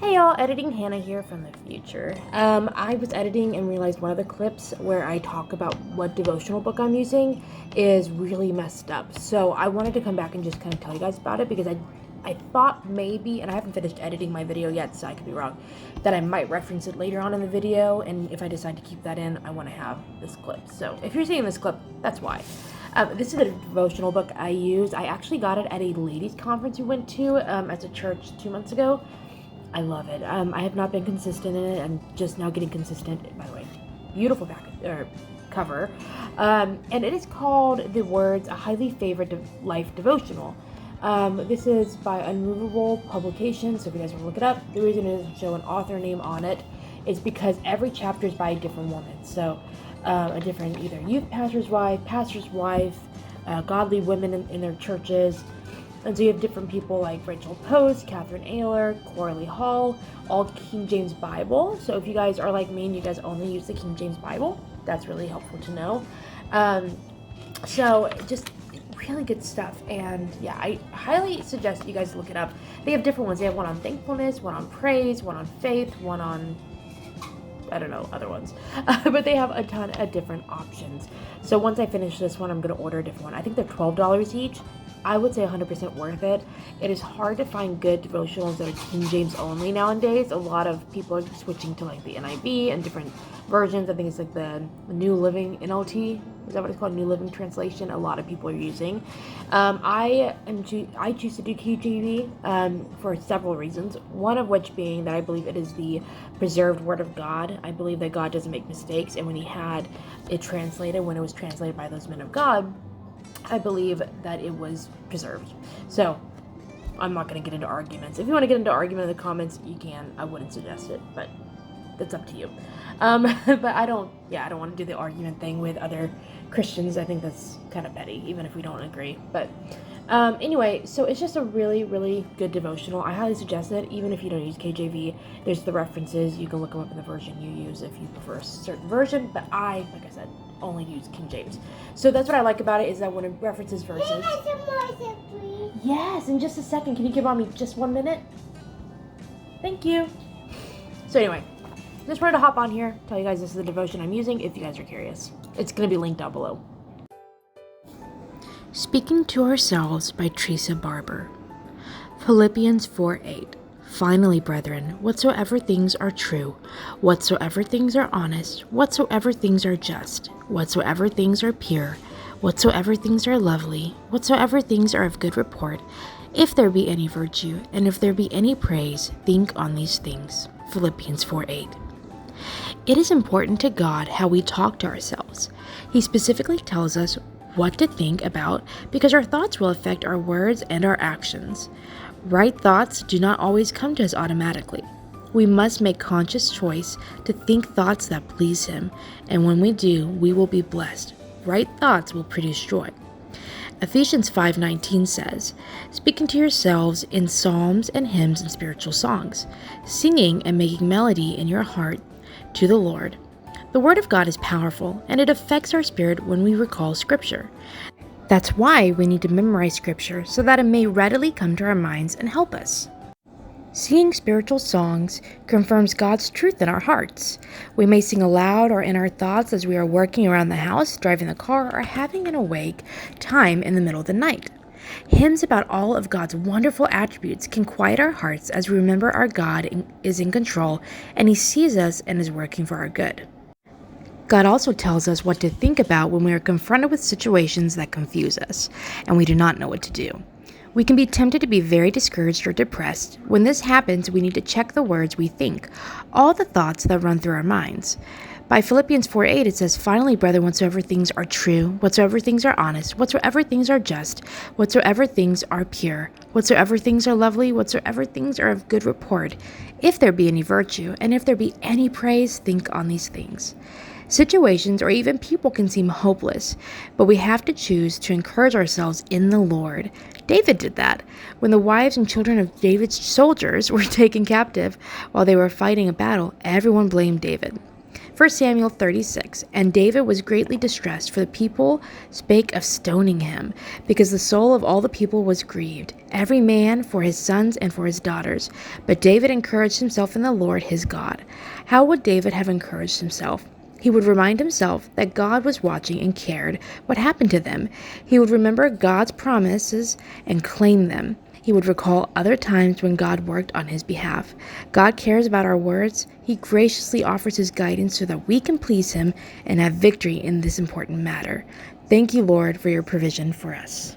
Hey y'all, Editing Hannah here from the future. I was editing and realized one of the clips where I talk about what devotional book I'm using is really messed up. So I wanted to come back and just kind of tell you guys about it because I thought maybe, and I haven't finished editing my video yet, so I could be wrong, that I might reference it later on in the video, and if I decide to keep that in, I want to have this clip. So if you're seeing this clip, that's why. This is the devotional book I use. I actually got it at a ladies' conference we went to as a church 2 months ago. I love it. I have not been consistent in it. I'm just now getting consistent. By the way, beautiful cover. And it is called The Words, a highly favored life devotional. This is by Unmovable Publications, so if you guys want to look it up. The reason it doesn't show an author name on it is because every chapter is by a different woman. So a different either youth pastor's wife, godly women in their churches. And so you have different people like Rachel Post, Catherine Ayler, Coralie Hall, all King James Bible. So if you guys are like me and you guys only use the King James Bible, that's really helpful to know. So just really good stuff. And yeah, I highly suggest you guys look it up. They have different ones. They have one on thankfulness, one on praise, one on faith, one on, I don't know, other ones. But they have a ton of different options. So once I finish this one, I'm going to order a different one. I think they're $12 each. I would say 100% worth it. It is hard to find good devotionals that are King James only nowadays. A lot of people are switching to like the NIV and different versions. I think it's like the New Living NLT. Is that what it's called? New Living Translation. A lot of people are using. I choose to do KJV for several reasons. One of which being that I believe it is the preserved Word of God. I believe that God doesn't make mistakes, and when He had it translated, when it was translated by those men of God, I believe that it was preserved. So I'm not going to get into arguments. If you want to get into argument in the comments, you can. I wouldn't suggest it, but that's up to you. But I don't want to do the argument thing with other Christians. I think that's kind of petty, even if we don't agree. But anyway, so it's just a really, really good devotional. I highly suggest it, even if you don't use KJV. There's the references. You can look them up in the version you use if you prefer a certain version. But like I said, only use King James. So that's what I like about it, is that when it references verses. Can I get some more, please? Yes, in just a second. Can you give mommy just 1 minute? Thank you. So anyway, just wanted to hop on here, tell you guys this is the devotion I'm using if you guys are curious. It's going to be linked down below. Speaking to Ourselves by Teresa Barber. Philippians 4:8. Finally, brethren, whatsoever things are true, whatsoever things are honest, whatsoever things are just, whatsoever things are pure, whatsoever things are lovely, whatsoever things are of good report, if there be any virtue, and if there be any praise, think on these things. Philippians 4:8. It is important to God how we talk to ourselves. He specifically tells us what to think about because our thoughts will affect our words and our actions. Right thoughts do not always come to us automatically. We must make conscious choice to think thoughts that please Him, and when we do, we will be blessed. Right thoughts will produce joy. Ephesians 5:19 says, speaking to yourselves in psalms and hymns and spiritual songs, singing and making melody in your heart to the Lord. The Word of God is powerful, and it affects our spirit when we recall Scripture. That's why we need to memorize Scripture so that it may readily come to our minds and help us. Singing spiritual songs confirms God's truth in our hearts. We may sing aloud or in our thoughts as we are working around the house, driving the car, or having an awake time in the middle of the night. Hymns about all of God's wonderful attributes can quiet our hearts as we remember our God is in control and He sees us and is working for our good. God also tells us what to think about when we are confronted with situations that confuse us and we do not know what to do. We can be tempted to be very discouraged or depressed. When this happens, we need to check the words we think, all the thoughts that run through our minds. By Philippians 4:8, it says, finally, brethren, whatsoever things are true, whatsoever things are honest, whatsoever things are just, whatsoever things are pure, whatsoever things are lovely, whatsoever things are of good report, if there be any virtue, and if there be any praise, think on these things. Situations or even people can seem hopeless, but we have to choose to encourage ourselves in the Lord. David did that. When the wives and children of David's soldiers were taken captive while they were fighting a battle, everyone blamed David. 1 Samuel 36. And David was greatly distressed, for the people spake of stoning him, because the soul of all the people was grieved, every man for his sons and for his daughters. But David encouraged himself in the Lord his God. How would David have encouraged himself? He would remind himself that God was watching and cared what happened to them. He would remember God's promises and claim them. He would recall other times when God worked on his behalf. God cares about our words. He graciously offers his guidance so that we can please him and have victory in this important matter. Thank you, Lord, for your provision for us.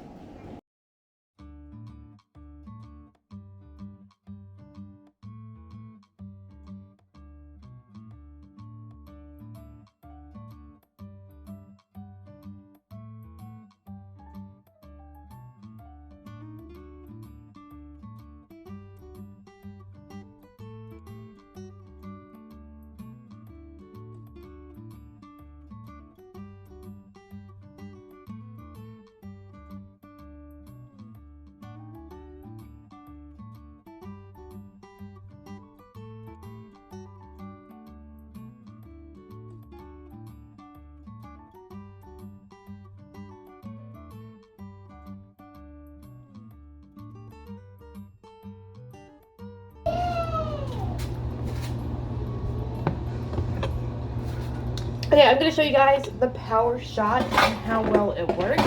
Okay, I'm going to show you guys the power shot and how well it works.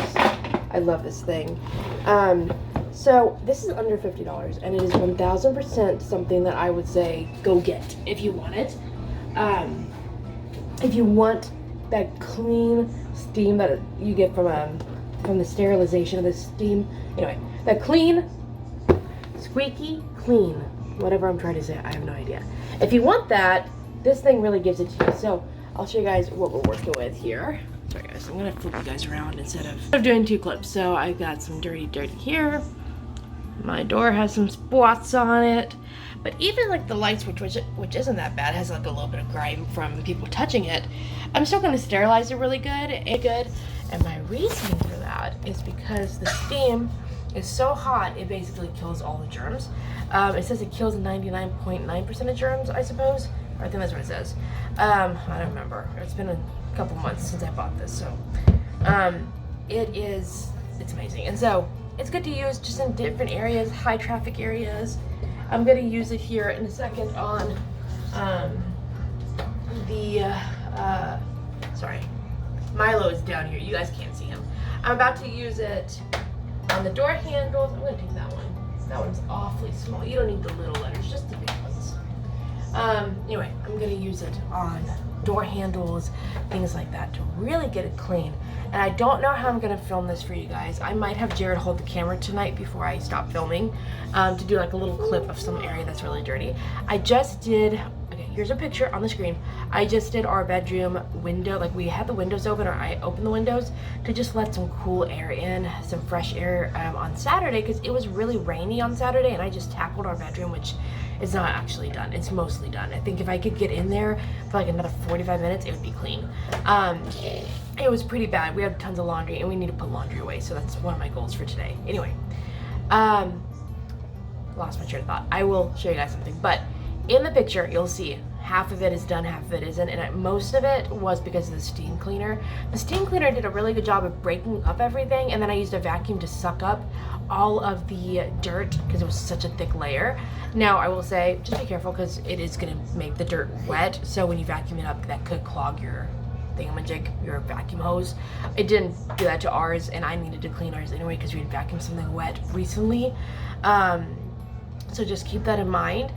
I love this thing. So this is under $50 and it is 1000% something that I would say go get if you want it. If you want that clean steam that you get from the sterilization of the steam. Anyway, that clean, squeaky clean, whatever I'm trying to say, I have no idea. If you want that, this thing really gives it to you. So I'll show you guys what we're working with here. Sorry guys, I'm gonna flip you guys around instead of doing 2 clips. So I got some dirty here. My door has some spots on it. But even like the light switch, which isn't that bad, has like a little bit of grime from people touching it. I'm still gonna sterilize it really good. And my reasoning for that is because the steam is so hot, it basically kills all the germs. It says it kills 99.9% of germs, I suppose. I think that's what it says. I don't remember. It's been a couple months since I bought this, so it's amazing. And so it's good to use just in different areas, high traffic areas. I'm gonna use it here in a second on sorry, Milo is down here. You guys can't see him. I'm about to use it on the door handles. I'm gonna take that one. That one's awfully small. You don't need the little letters, just the big ones. Anyway, I'm gonna use it on door handles, things like that, to really get it clean. And I don't know how I'm gonna film this for you guys. I might have Jared hold the camera tonight before I stop filming, to do like a little clip of some area that's really dirty. I just did, okay, here's a picture on the screen. I just did our bedroom window, like we had the windows open, or I opened the windows to just let some cool air in, some fresh air on Saturday, because it was really rainy on Saturday, and I just tackled our bedroom, which is not actually done. It's mostly done. I think if I could get in there for like another 45 minutes, it would be clean. It was pretty bad. We had tons of laundry and we need to put laundry away. So that's one of my goals for today. Anyway, lost my train of thought. I will show you guys something, but in the picture, you'll see half of it is done, half of it isn't. And most of it was because of the steam cleaner. The steam cleaner did a really good job of breaking up everything. And then I used a vacuum to suck up all of the dirt because it was such a thick layer. Now I will say, just be careful because it is gonna make the dirt wet. So when you vacuum it up, that could clog your thingamajig, your vacuum hose. It didn't do that to ours, and I needed to clean ours anyway because we had vacuumed something wet recently. So just keep that in mind.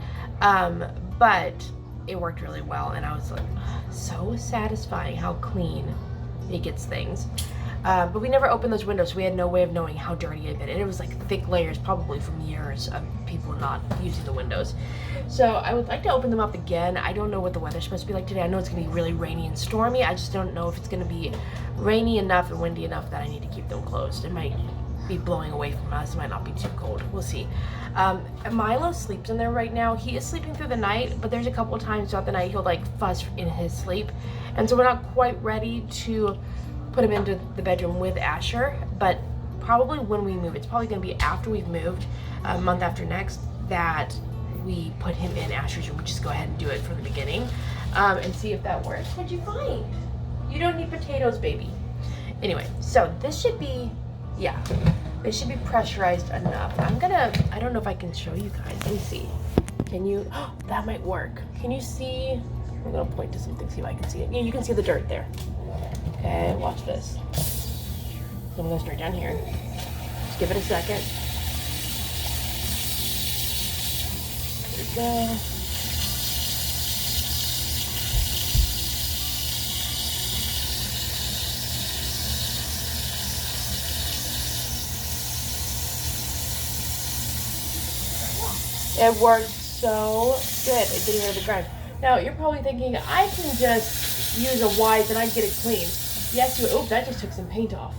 But it worked really well, and I was like, so satisfying how clean it gets things. But we never opened those windows, so we had no way of knowing how dirty it had been. And it was like thick layers, probably from years of people not using the windows. So I would like to open them up again. I don't know what the weather's supposed to be like today. I know it's gonna be really rainy and stormy. I just don't know if it's gonna be rainy enough and windy enough that I need to keep them closed. It might be blowing away from us. It might not be too cold. We'll see. Milo sleeps in there right now. He is sleeping through the night, but there's a couple times throughout the night he'll like fuss in his sleep. And so we're not quite ready to put him into the bedroom with Asher, but probably when we move, it's probably gonna be after we've moved, a month after next, that we put him in Asher's room. We just go ahead and do it from the beginning and see if that works. What'd you find? You don't need potatoes, baby. Anyway, so this should be, yeah, this should be pressurized enough. I don't know if I can show you guys. Let me see. Can you, oh, that might work. Can you see? I'm gonna point to something, see if I can see it. Yeah, you can see the dirt there. Okay, watch this. So I'm gonna start down here. Just give it a second. There we go. It worked so good at getting rid of the grime. Now, you're probably thinking, I can just use a wipe and I get it clean. Yes, you, oh, that just took some paint off.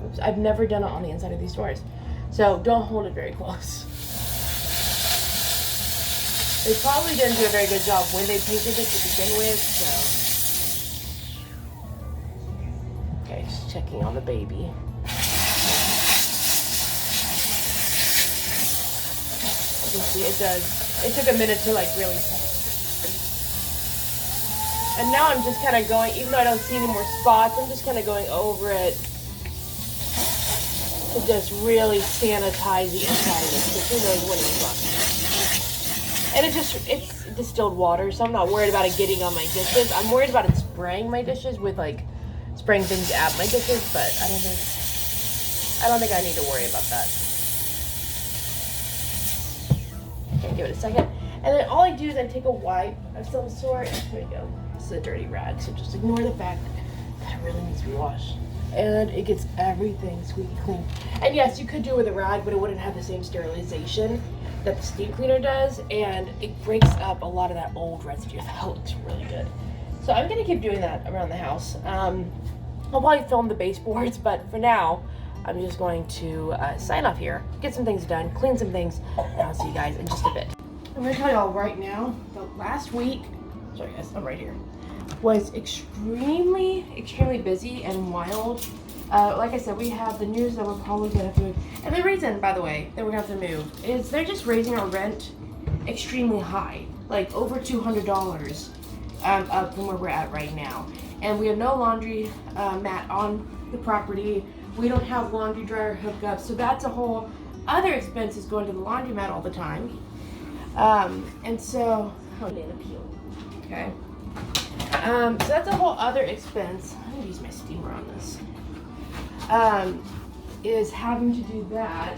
Oops, I've never done it on the inside of these doors. So don't hold it very close. They probably didn't do a very good job when they painted it to begin with, so. Okay, just checking on the baby. You can see it does. It took a minute to like really. And now I'm just kind of going, even though I don't see any more spots, I'm just kind of going over it to just really sanitize the inside of it. Because who knows what it's from. And it's distilled water, so I'm not worried about it getting on my dishes. I'm worried about it spraying my dishes with like spraying things at my dishes, but I don't think I need to worry about that. Okay, give it a second. And then all I do is I take a wipe of some sort. There you go. This is a dirty rag, so just ignore the fact that it really needs to be washed. And it gets everything squeaky clean. And yes, you could do it with a rag, but it wouldn't have the same sterilization that the steam cleaner does, and it breaks up a lot of that old residue. That looks really good. So I'm gonna keep doing that around the house. I'll probably film the baseboards, but for now, I'm just going to sign off here, get some things done, clean some things, and I'll see you guys in just a bit. I'm gonna tell y'all right now, the last week, sorry guys, I'm right here, was extremely busy and wild. Like I said, we have the news that we're probably gonna have to move. And the reason, by the way, that we're gonna have to move is they're just raising our rent extremely high, like over $200 up from where we're at right now. And we have no laundry mat on the property. We don't have laundry dryer hookups, so that's a whole other expenses going to the laundromat all the time. And so, okay. So that's a whole other expense. I'm gonna use my steamer on this. Is having to do that.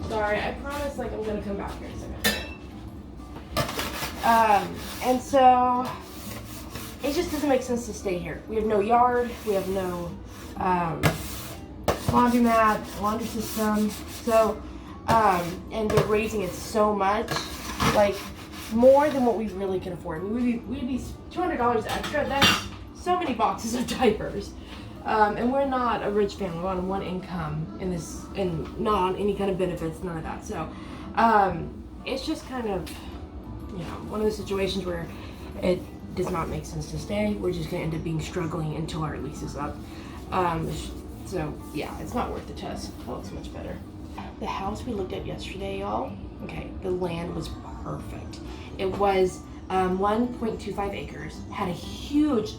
Sorry, I promise like I'm gonna come back here in a second. And so it just doesn't make sense to stay here. We have no yard, we have no laundromat, laundry system. So and they're raising it so much, like more than what we really can afford. I mean, we'd be $200 extra. That's so many boxes of diapers. And we're not a rich family. We're on one income in this, and not on any kind of benefits, none of that. So it's just kind of, you know, one of those situations where it does not make sense to stay. We're just gonna end up being struggling until our lease is up. So yeah, it's not worth it to us. That looks much better. The house we looked at yesterday, y'all, okay, the land was perfect. It was 1.25 acres, had a huge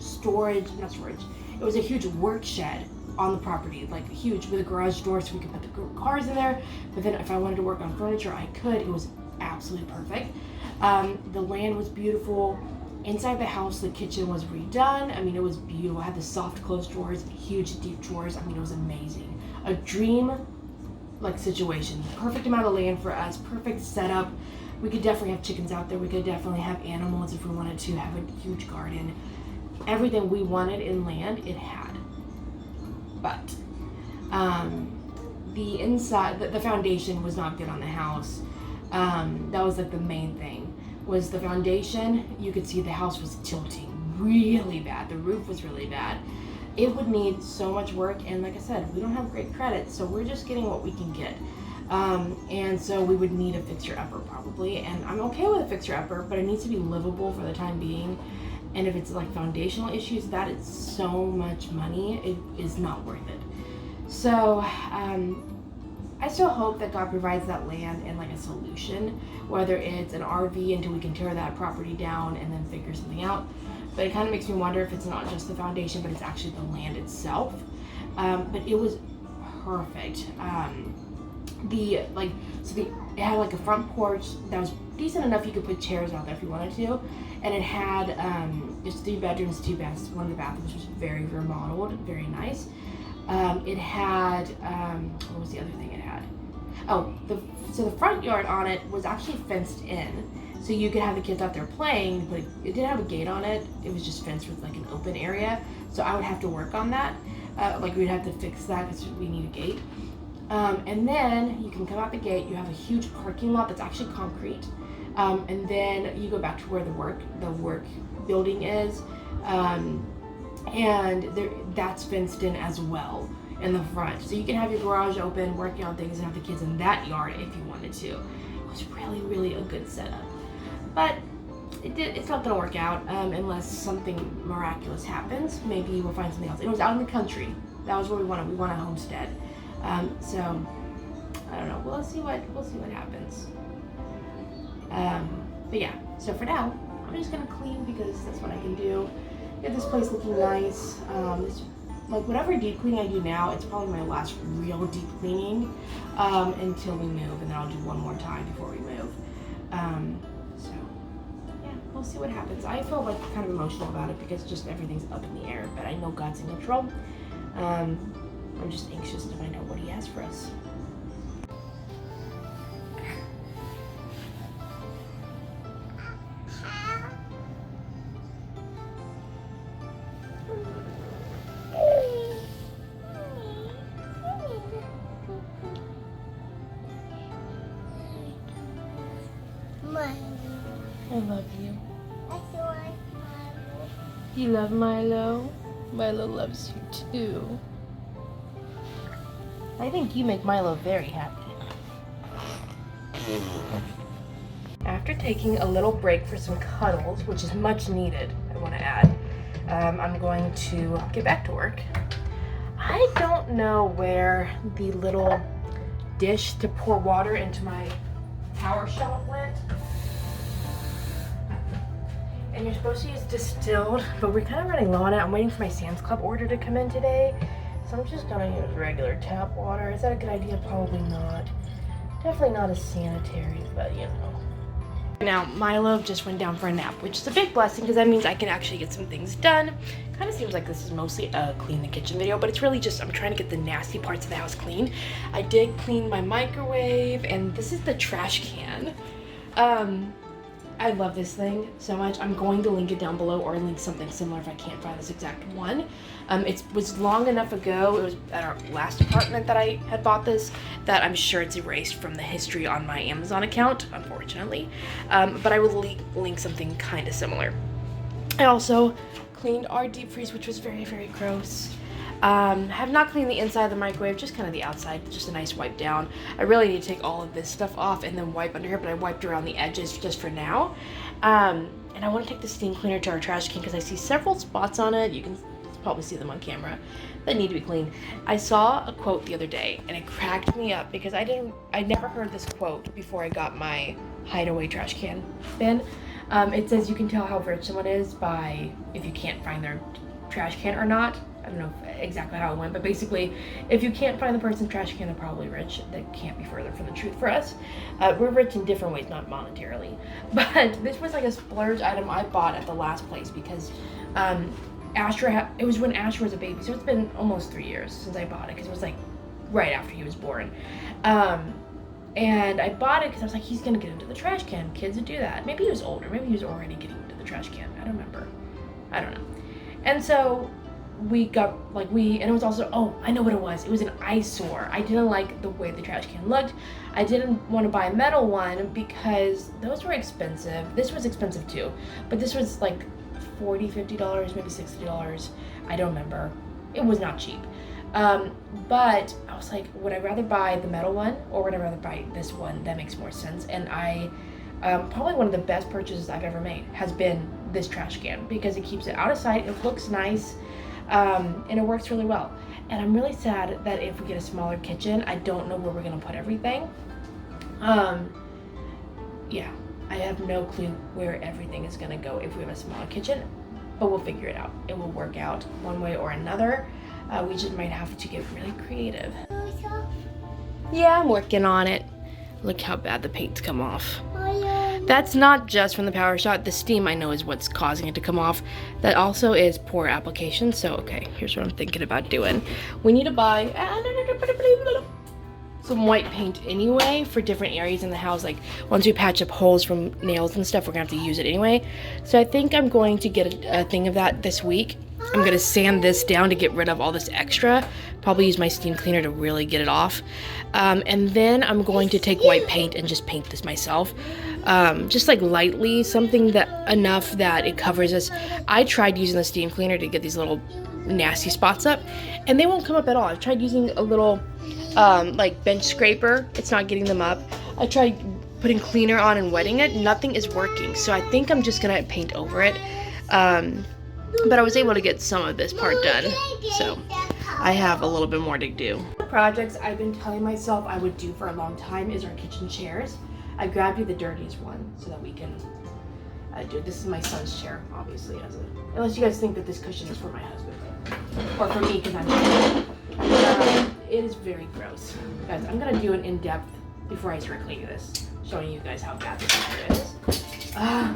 it was a huge work shed on the property, like huge, with a garage door so we could put the cars in there. But then if I wanted to work on furniture, I could. It was absolutely perfect. The land was beautiful. Inside the house, the kitchen was redone. I mean, it was beautiful. It had the soft closed drawers, huge deep drawers. I mean, it was amazing. A dream like situation. Perfect amount of land for us, perfect setup. We could definitely have chickens out there. We could definitely have animals if we wanted to, have a huge garden. Everything we wanted in land, it had. But the inside, the foundation was not good on the house. That was like the main thing, was the foundation. You could see the house was tilting really bad. The roof was really bad. It would need so much work, and like I said, we don't have great credit, so we're just getting what we can get. And so we would need a fixer-upper probably, and I'm okay with a fixer-upper, but it needs to be livable for the time being. And if it's like foundational issues, that is so much money, it is not worth it. So I I still hope that God provides that land and like a solution, whether it's an RV until we can tear that property down and then figure something out. But it kind of makes me wonder if it's not just the foundation, but it's actually the land itself. But it was perfect. It had like a front porch that was decent enough you could put chairs out there if you wanted to, and it had just 3 bedrooms, 2 baths. One of the bathrooms was very remodeled, very nice. It had what was the other thing it had? The front yard on it was actually fenced in, so you could have the kids out there playing, but it didn't have a gate on it. It was just fenced with like an open area, so I would have to work on that. We'd have to fix that because we need a gate. And then you can come out the gate. You have a huge parking lot that's actually concrete, and then you go back to where the work building is, and that's fenced in as well in the front. So you can have your garage open, working on things, and have the kids in that yard if you wanted to. It was really, really a good setup, but it's not gonna work out unless something miraculous happens. Maybe we'll find something else. It was out in the country. That was what we wanted. We want a homestead. So I don't know. We'll see what happens. But yeah. So for now, I'm just gonna clean because that's what I can do. Get this place looking nice. Whatever deep cleaning I do now, it's probably my last real deep cleaning until we move, and then I'll do one more time before we move. So yeah, we'll see what happens. I feel like kind of emotional about it because just everything's up in the air, but I know God's in control. I'm just anxious to find out what He has for us. I love you. You love Milo? Milo loves you too. I think you make Milo very happy. After taking a little break for some cuddles, which is much needed, I want to add, I'm going to get back to work. I don't know where the little dish to pour water into my power shot went. And you're supposed to use distilled, but we're kind of running low on it. I'm waiting for my Sam's Club order to come in today. So I'm just gonna use regular tap water. Is that a good idea? Probably not. Definitely not as sanitary, but you know. Now, Milo just went down for a nap, which is a big blessing because that means I can actually get some things done. Kind of seems like this is mostly a clean the kitchen video, but it's really just I'm trying to get the nasty parts of the house clean. I did clean my microwave, and this is the trash can. I love this thing so much. I'm going to link it down below or link something similar if I can't find this exact one. It was long enough ago, it was at our last apartment that I had bought this, that I'm sure it's erased from the history on my Amazon account, unfortunately. But I will link something kind of similar. I also cleaned our deep freeze, which was very, very gross. Have not cleaned the inside of the microwave, just kind of the outside, just a nice wipe down. I really need to take all of this stuff off and then wipe under here, but I wiped around the edges just for now. And I want to take the steam cleaner to our trash can because I see several spots on it. You can probably see them on camera that need to be cleaned. I saw a quote the other day and it cracked me up because I never heard this quote before I got my hideaway trash can bin. It says you can tell how rich someone is by if you can't find their trash can or not. I don't know exactly how it went, but basically, if you can't find the person's trash can, they're probably rich. That can't be further from the truth for us. We're rich in different ways, not monetarily. But this was like a splurge item I bought at the last place because it was when Asher was a baby, so it's been almost 3 years since I bought it because it was like right after he was born. And I bought it because I was like, he's gonna get into the trash can. Kids would do that. Maybe he was older. Maybe he was already getting into the trash can. I don't remember. I don't know. And so we got and it was also, I know what it was. It was an eyesore. I didn't like the way the trash can looked. I didn't want to buy a metal one because those were expensive. This was expensive too, but this was like $40, $50, maybe $60. I don't remember. It was not cheap. But I was like, would I rather buy the metal one or would I rather buy this one? That makes more sense. And probably one of the best purchases I've ever made has been this trash can because it keeps it out of sight. It looks nice. And it works really well. And I'm really sad that if we get a smaller kitchen, I don't know where we're gonna put everything. Yeah, I have no clue where everything is gonna go if we have a smaller kitchen, but we'll figure it out. It will work out one way or another. We just might have to get really creative. Yeah, I'm working on it. Look how bad the paint's come off. That's not just from the power shot. The steam, I know, is what's causing it to come off. That also is poor application. So, okay, here's what I'm thinking about doing. We need to buy some white paint anyway for different areas in the house. Like, once we patch up holes from nails and stuff, we're gonna have to use it anyway. So I think I'm going to get a thing of that this week. I'm gonna sand this down to get rid of all this extra. Probably use my steam cleaner to really get it off. And then I'm going to take white paint and just paint this myself. Just like lightly, something that enough that it covers us. I tried using the steam cleaner to get these little nasty spots up, and they won't come up at all. I've tried using a little like bench scraper. It's not getting them up. I tried putting cleaner on and wetting it. Nothing is working. So I think I'm just gonna paint over it. But I was able to get some of this part done, so I have a little bit more to do. The projects I've been telling myself I would do for a long time is our kitchen chairs. I grabbed you the dirtiest one so that we can do it. This is my son's chair, obviously, unless you guys think that this cushion is for my husband or for me because I'm it is very gross. Guys, I'm gonna do an in-depth before I start cleaning this, showing you guys how bad this chair is.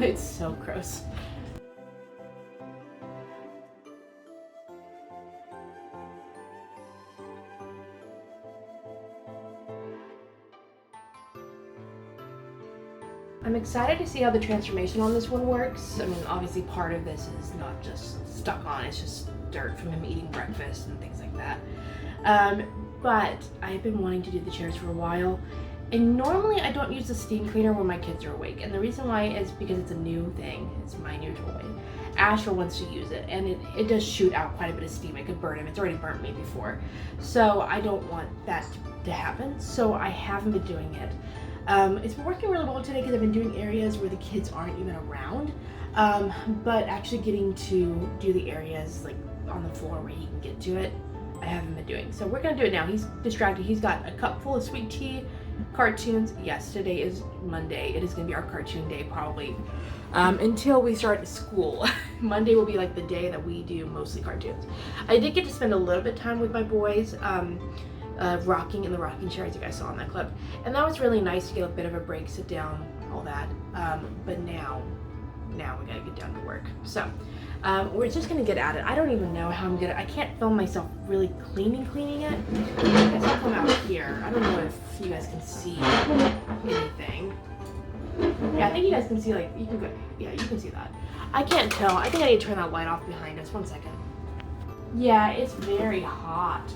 It's so gross. I'm excited to see how the transformation on this one works. I mean, obviously part of this is not just stuck on, it's just dirt from him eating breakfast and things like that. But I've been wanting to do the chairs for a while, and normally I don't use the steam cleaner when my kids are awake, and the reason why is because it's a new thing. It's my new toy. Asher wants to use it, and it does shoot out quite a bit of steam. It could burn him. It's already burnt me before, so I don't want that to happen, so I haven't been doing it. It's been working really well today because I've been doing areas where the kids aren't even around, but actually getting to do the areas like on the floor where he can get to it, I haven't been doing. So we're gonna do it now. He's distracted. He's got a cup full of sweet tea, cartoons. Yes, today is Monday. It is gonna be our cartoon day probably until we start school. Monday will be like the day that we do mostly cartoons. I did get to spend a little bit of time with my boys. Rocking in the rocking chair, as you guys saw in that clip, and that was really nice to get a bit of a break, sit down, all that. But now we gotta get down to work. So we're just gonna get at it. I don't even know how I'm gonna. I can't film myself really cleaning it. I guess I'll come out here. I don't know if you guys can see anything. Yeah, I think you guys can see. Like you can go. Yeah, you can see that. I can't tell. I think I need to turn that light off behind us. 1 second. Yeah, it's very hot.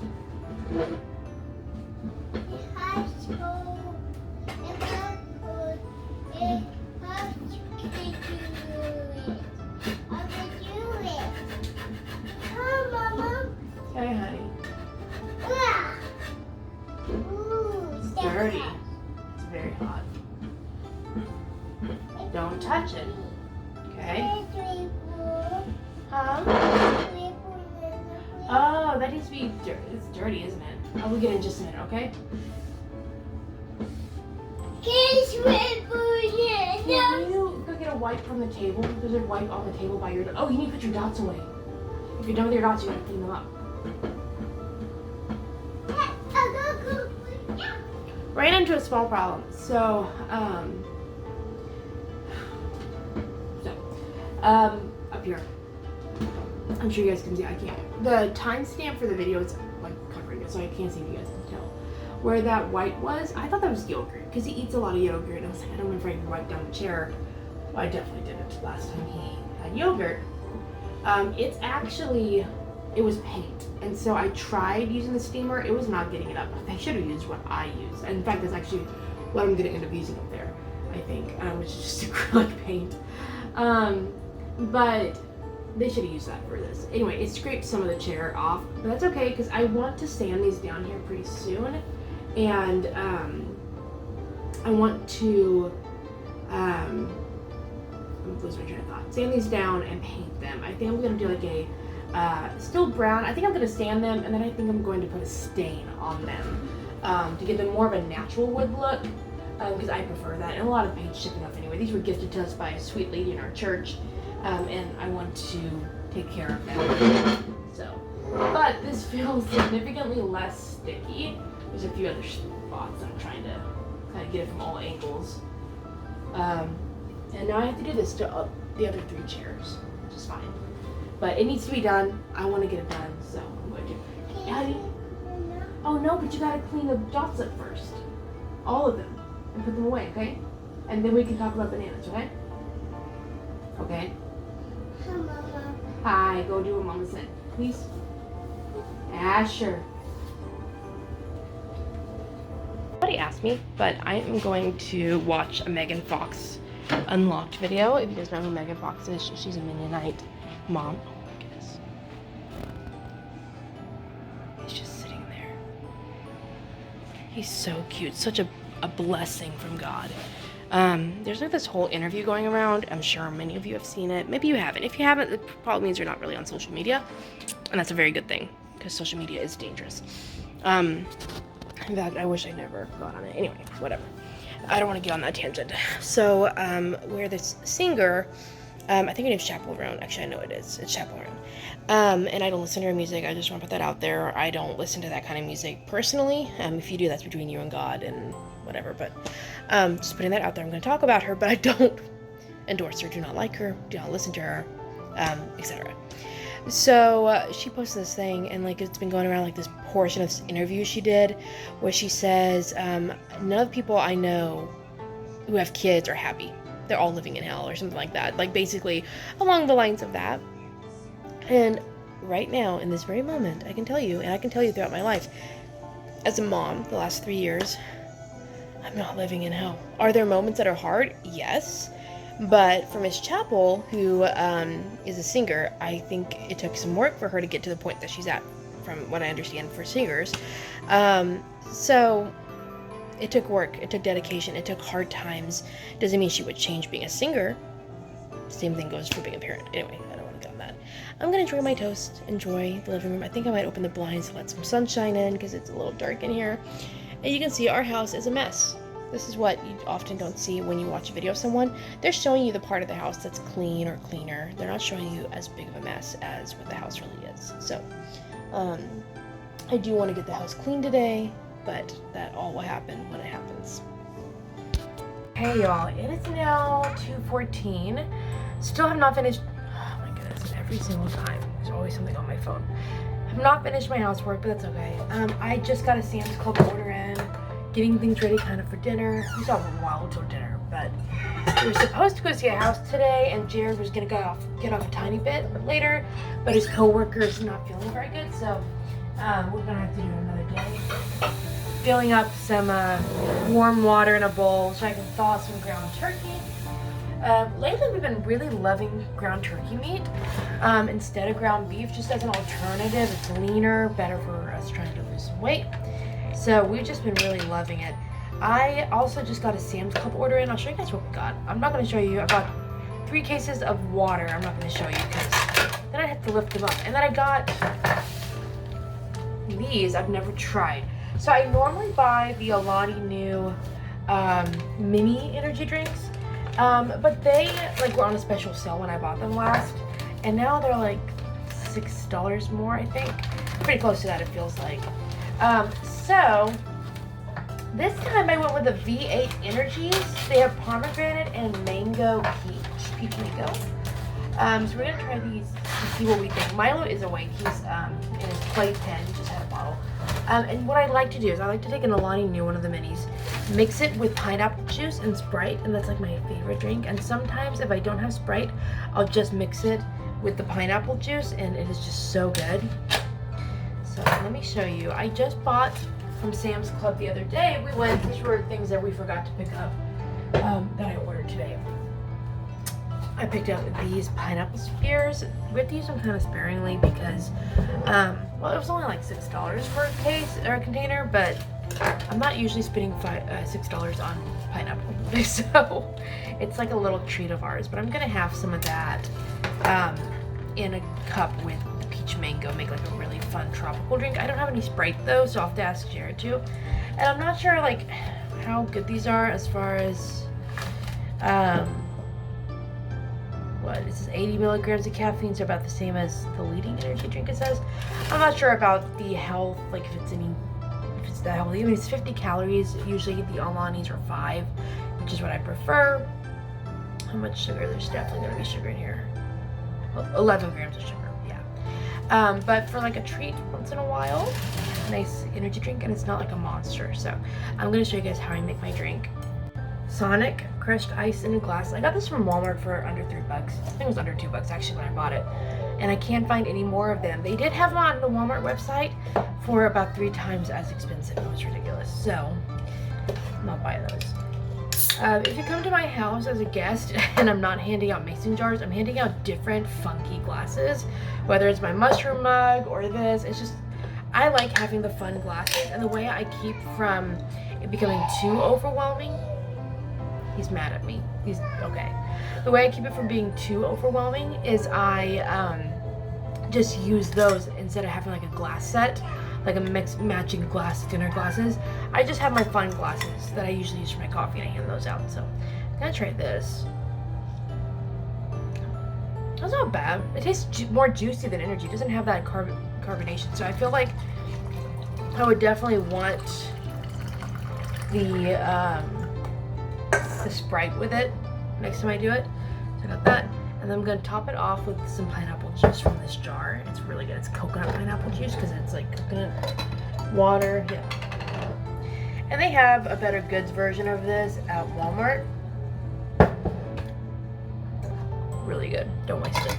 Okay, honey. It's dirty. It's very hot. Don't touch it. Okay? Huh? Oh, that needs to be dirty. It's dirty, isn't it? I will get it in just a minute, okay? Can you go get a wipe from the table? There's a wipe on the table by your... Oh, you need to put your dots away. If you're done with your dots, you gotta clean them up. Ran into a small problem. So, up here. I'm sure you guys can see. I can't. The timestamp for the video is like covering it, so I can't see if you guys can tell. Where that white was, I thought that was yogurt because he eats a lot of yogurt. And I was like, I don't know if I can wipe down the chair. Well, I definitely did it last time he had yogurt. It's actually, it was paint. And so I tried using the steamer. It was not getting it up. I should have used what I use. In fact, that's actually what I'm going to end up using up there, I think, which is just acrylic paint. But they should have used that for this. Anyway, it scraped some of the chair off, but that's okay because I want to sand these down here pretty soon. And I want to I'm losing my train of thought. Sand these down and paint them. I think I'm gonna do like still brown. I think I'm going to sand them, and then I think I'm going to put a stain on them to give them more of a natural wood look, because I prefer that. And a lot of paint shipping off anyway. These were gifted to us by a sweet lady in our church, and I want to take care of them. So, but this feels significantly less sticky. There's a few other spots I'm trying to kind of get it from all angles. And now I have to do this to the other 3 chairs, which is fine. But it needs to be done. I want to get it done, so I'm going to. Daddy? Oh no, but you gotta clean the dots up first. All of them. And put them away, okay? And then we can talk about bananas, okay? Okay? Hi, Mama. Hi, go do what Mama said, please. Yeah, sure. Somebody asked me, but I am going to watch a Megan Fox Unlocked video. If you guys know who Megan Fox is, she's a Mennonite mom. Oh my goodness. He's just sitting there. He's so cute. Such a blessing from God. There's like this whole interview going around. I'm sure many of you have seen it. Maybe you haven't. If you haven't, it probably means you're not really on social media. And that's a very good thing, because social media is dangerous. In fact, I wish I never got on it. Anyway, whatever. I don't want to get on that tangent. So, where this singer, I think her name's Chapel Roan. Actually, I know it is. It's Chapel Roan. And I don't listen to her music. I just want to put that out there. I don't listen to that kind of music personally. If you do, that's between you and God and whatever. But just putting that out there. I'm going to talk about her, but I don't endorse her. Do not like her. Do not listen to her, etc. So she posted this thing, and like it's been going around, like this portion of this interview she did where she says none of the people I know who have kids are happy. They're all living in hell or something like that, like basically along the lines of that. And right now in this very moment, I can tell you, and I can tell you throughout my life as a mom, the last 3 years, I'm not living in hell. Are there moments that are hard? Yes. But for Miss Chapel, who is a singer, I think it took some work for her to get to the point that she's at, from what I understand, for singers. So it took work, it took dedication, it took hard times. Doesn't mean she would change being a singer. Same thing goes for being a parent. Anyway, I don't want to get on that. I'm going to enjoy my toast, enjoy the living room. I think I might open the blinds to let some sunshine in because it's a little dark in here. And you can see our house is a mess. This is what you often don't see when you watch a video of someone. They're showing you the part of the house that's clean or cleaner. They're not showing you as big of a mess as what the house really is. So, I do want to get the house clean today, but that all will happen when it happens. Hey y'all, it is now 2:14. Still have not finished, oh my goodness, every single time. There's always something on my phone. I've not finished my housework, but that's okay. I just got a Sam's Club order in. Getting things ready kind of for dinner. We still have a while until dinner, but we were supposed to go see a house today, and Jared was gonna get off a tiny bit later, but his coworker is not feeling very good, so we're gonna have to do it another day. Filling up some warm water in a bowl so I can thaw some ground turkey. Lately we've been really loving ground turkey meat instead of ground beef, just as an alternative. It's leaner, better for us trying to lose some weight. So we've just been really loving it. I also just got a Sam's Club order in. I'll show you guys what we got. I'm not going to show you. I got 3 cases of water. I'm not going to show you because then I have to lift them up. And then I got these I've never tried. So I normally buy the Alani Nu mini energy drinks. But they like were on a special sale when I bought them last. And now they're like $6 more, I think. Pretty close to that, it feels like. So this time I went with the V8 Energies. They have pomegranate and mango peach mango. So we're gonna try these to see what we think. Milo is awake. He's in his playpen. He just had a bottle. And what I like to do is I like to take an Alani Nu, one of the minis, mix it with pineapple juice and Sprite, and that's like my favorite drink. And sometimes if I don't have Sprite, I'll just mix it with the pineapple juice, and it is just so good. So let me show you. I just bought from Sam's Club the other day. These were things that we forgot to pick up that I ordered today. I picked up these pineapple spheres. We have to use them kind of sparingly because, well, it was only like $6 for a case or a container, but I'm not usually spending $6 on pineapple. So it's like a little treat of ours, but I'm gonna have some of that in a cup with the peach mango make like a really fun tropical drink. I don't have any Sprite though, so I'll have to ask Jared to. And I'm not sure like how good these are as far as what this is 80 milligrams of caffeine, so about the same as the leading energy drink it says. I'm not sure about the health, like if it's that healthy. I mean, it's 50 calories. Usually the Alanis are 5, which is what I prefer. How much sugar? There's definitely gonna be sugar in here. 11 grams of sugar, yeah. But for like a treat once in a while, nice energy drink, and it's not like a monster. So I'm gonna show you guys how I make my drink. Sonic crushed ice in a glass. I got this from Walmart for under $3. I think it was under $2 actually when I bought it. And I can't find any more of them. They did have them on the Walmart website for about 3 times as expensive. It was ridiculous. So I'm not buying those. If you come to my house as a guest and I'm not handing out mason jars, I'm handing out different funky glasses. Whether it's my mushroom mug or this, it's just, I like having the fun glasses. And the way I keep from it becoming too overwhelming, he's mad at me. He's okay. The way I keep it from being too overwhelming is I just use those instead of having like a glass set, like a mixed matching glass dinner glasses. I just have my fun glasses that I usually use for my coffee, and I hand those out. So I'm gonna try this. That's not bad. It tastes more juicy than energy. It doesn't have that carbonation. So I feel like I would definitely want the Sprite with it next time I do it. So I got that, and then I'm gonna top it off with some pineapple juice from this jar. It's really good. It's coconut pineapple juice because it's like coconut water. Yeah. And they have a Better Goods version of this at Walmart. Really good. Don't waste it.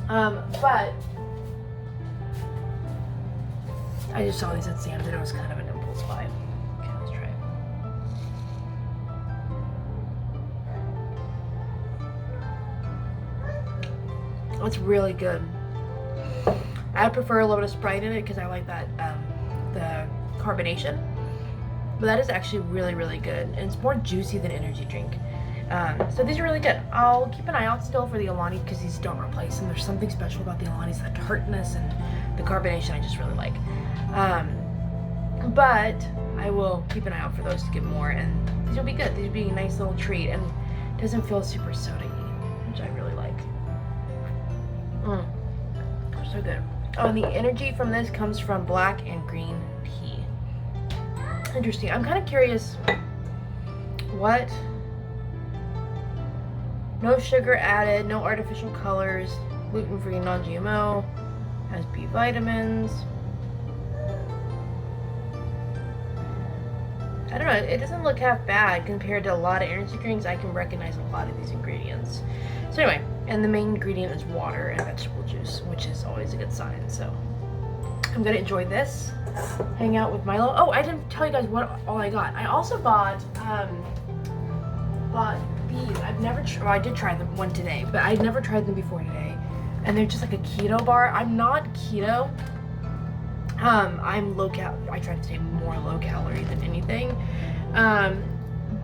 But I just saw these at Sam's and it was kind of an impulse buy. Okay, let's try it. It's really good. I prefer a little bit of Sprite in it because I like that the carbonation. But that is actually really, really good, and it's more juicy than energy drink. So these are really good. I'll keep an eye out still for the Alani because these don't replace them. There's something special about the Alani's, the tartness and the carbonation I just really like. But I will keep an eye out for those to get more, and these will be good. These will be a nice little treat, and it doesn't feel super soda-y, which I really like. So good. Oh, and the energy from this comes from black and green tea. Interesting. I'm kind of curious what. No sugar added, no artificial colors, gluten-free, non-GMO, has B vitamins. I don't know, it doesn't look half bad compared to a lot of energy drinks. I can recognize a lot of these ingredients. So anyway, and the main ingredient is water and vegetable juice, which is always a good sign. So I'm gonna enjoy this, hang out with Milo. Oh, I didn't tell you guys what all I got. I also bought these. I've never well, I did try them one today, but I'd never tried them before today. And they're just like a keto bar. I'm not keto. I'm low cal. I try to stay more low calorie than anything.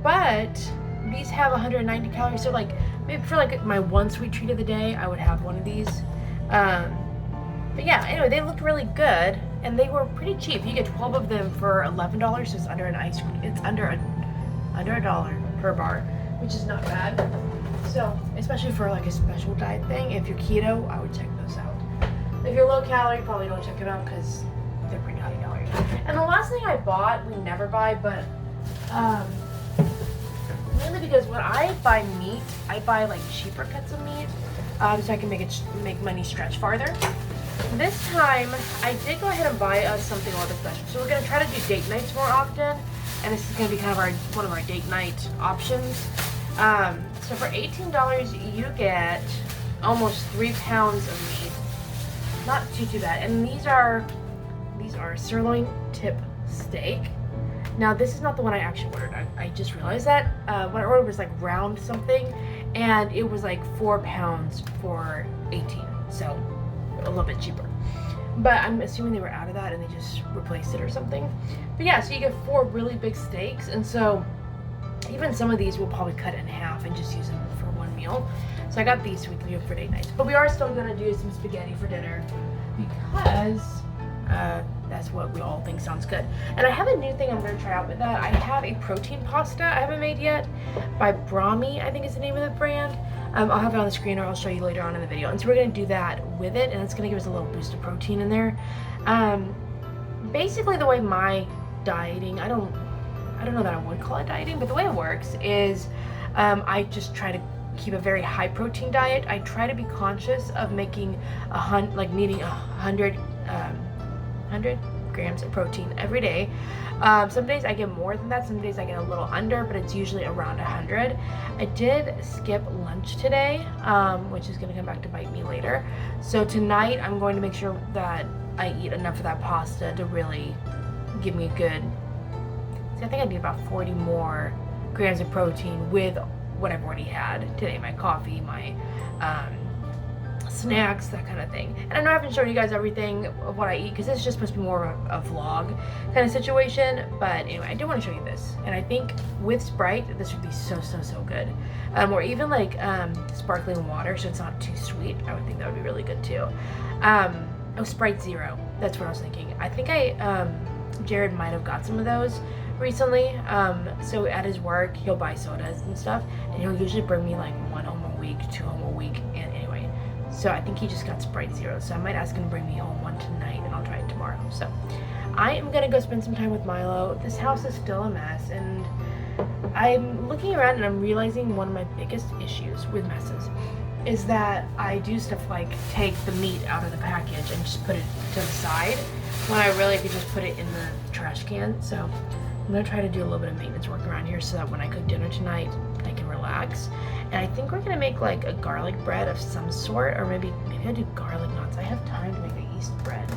But these have 190 calories. So like maybe for like my one sweet treat of the day, I would have one of these. But yeah, anyway, they looked really good and they were pretty cheap. You get 12 of them for $11. So it's under an ice cream. It's under a dollar per bar, which is not bad. So, especially for like a special diet thing, if you're keto, I would check those out. If you're low calorie, probably don't check them out because they're pretty high calorie. And the last thing I bought, we never buy, but mainly because when I buy meat, I buy like cheaper cuts of meat, so I can make money stretch farther. This time, I did go ahead and buy us something a little bit special. So we're gonna try to do date nights more often, and this is gonna be kind of one of our date night options. So for $18, you get almost 3 pounds of meat. Not too bad. And these are sirloin tip steak. Now this is not the one I actually ordered. I just realized that. What I ordered was like round something, and it was like 4 pounds for 18. So a little bit cheaper. But I'm assuming they were out of that and they just replaced it or something. But yeah, so you get 4 really big steaks, and so even some of these we'll probably cut in half and just use them for one meal. So I got these so we can do for date nights. But we are still gonna do some spaghetti for dinner because that's what we all think sounds good. And I have a new thing I'm gonna try out with that. I have a protein pasta I haven't made yet by Brahmi, I think is the name of the brand. I'll have it on the screen or I'll show you later on in the video. And so we're gonna do that with it, and it's gonna give us a little boost of protein in there. Basically the way my dieting, I don't know that I would call it dieting, but the way it works is I just try to keep a very high protein diet. I try to be conscious of making needing 100 grams of protein every day. Some days I get more than that, some days I get a little under, but it's usually around 100. I did skip lunch today, which is going to come back to bite me later. So tonight I'm going to make sure that I eat enough of that pasta to really give me a good, I think I need about 40 more grams of protein with what I've already had today, my coffee, my snacks, that kind of thing. And I know I haven't shown you guys everything of what I eat because it's just supposed to be more of a vlog kind of situation, but anyway, I do want to show you this, and I think with Sprite this would be so good, or even like sparkling water so it's not too sweet. I would think that would be really good too. Oh, Sprite Zero, that's what I was thinking. I think Jared might have got some of those recently. So at his work he'll buy sodas and stuff, and he'll usually bring me like 1 home a week, 2 home a week, and anyway, so I think he just got Sprite Zero, so I might ask him to bring me home one tonight and I'll try it tomorrow. So I am gonna go spend some time with Milo. This house is still a mess, and I'm looking around and I'm realizing one of my biggest issues with messes is that I do stuff like take the meat out of the package and just put it to the side when I really could just put it in the trash can. So I'm gonna try to do a little bit of maintenance work around here so that when I cook dinner tonight I can relax. And I think we're gonna make like a garlic bread of some sort, or maybe I'll do garlic knots. I have time to make a yeast bread.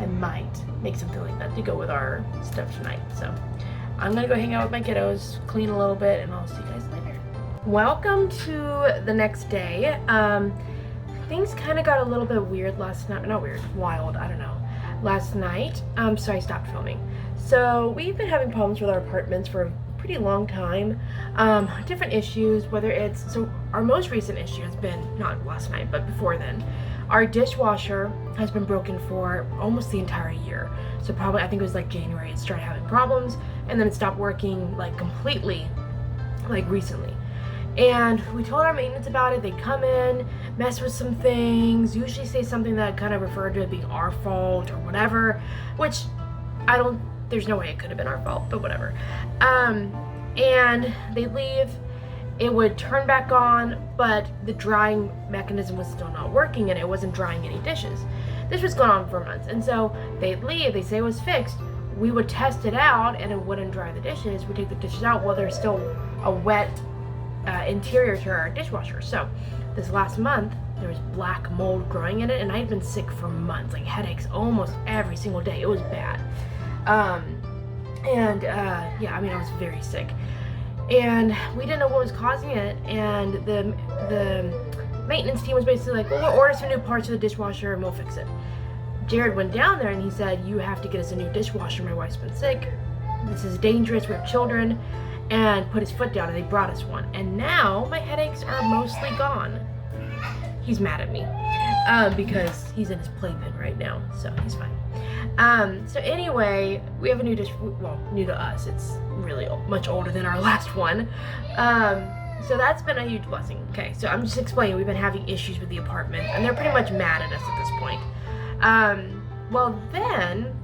I might make something like that to go with our stuff tonight. So I'm gonna go hang out with my kiddos, clean a little bit, and I'll see you guys later. Welcome to the next day. Things kind of got a little bit weird last night. Not weird, wild, I don't know. Last night, so I stopped filming. So we've been having problems with our apartments for a pretty long time. Different issues, whether it's, so our most recent issue has been, not last night, but before then, our dishwasher has been broken for almost the entire year. So probably, I think it was like January, it started having problems, and then it stopped working like completely, like recently. And we told our maintenance about it. They'd come in, mess with some things, usually say something that kind of referred to it being our fault or whatever, which there's no way it could have been our fault, but whatever. And they'd leave, it would turn back on, but the drying mechanism was still not working and it wasn't drying any dishes. This was going on for months. And so they'd leave, they say it was fixed, we would test it out and it wouldn't dry the dishes. We'd take the dishes out while there's still a wet interior to our dishwasher. So this last month there was black mold growing in it, and I had been sick for months, like headaches almost every single day. It was bad. Yeah, I mean, I was very sick, and we didn't know what was causing it. And the maintenance team was basically like, well, we'll order some new parts of the dishwasher and we'll fix it. Jared went down there and he said, you have to get us a new dishwasher, my wife's been sick, this is dangerous, we have children, and put his foot down, and they brought us one. And now my headaches are mostly gone. He's mad at me because he's in his playpen right now, so he's fine. So anyway, we have a new well, new to us. It's really much older than our last one. So that's been a huge blessing. Okay, so I'm just explaining, we've been having issues with the apartment, and they're pretty much mad at us at this point. Well then,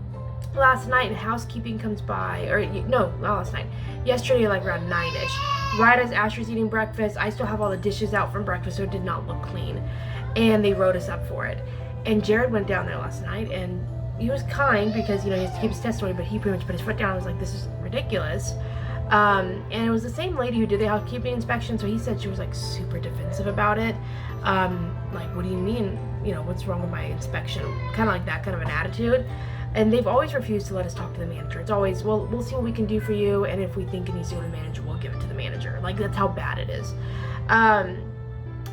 last night housekeeping comes by, or no, not last night, yesterday, like around 9ish, right as Asher's eating breakfast. I still have all the dishes out from breakfast, so it did not look clean, and they wrote us up for it. And Jared went down there last night, and he was kind because, you know, he has to keep his testimony, but he pretty much put his foot down and was like, this is ridiculous. And it was the same lady who did the housekeeping inspection, so he said she was like super defensive about it. Like, what do you mean, you know, what's wrong with my inspection? Kind of like that kind of an attitude. And they've always refused to let us talk to the manager. It's always, well, we'll see what we can do for you, and if we think it needs to go to the manager, we'll give it to the manager. Like, that's how bad it is.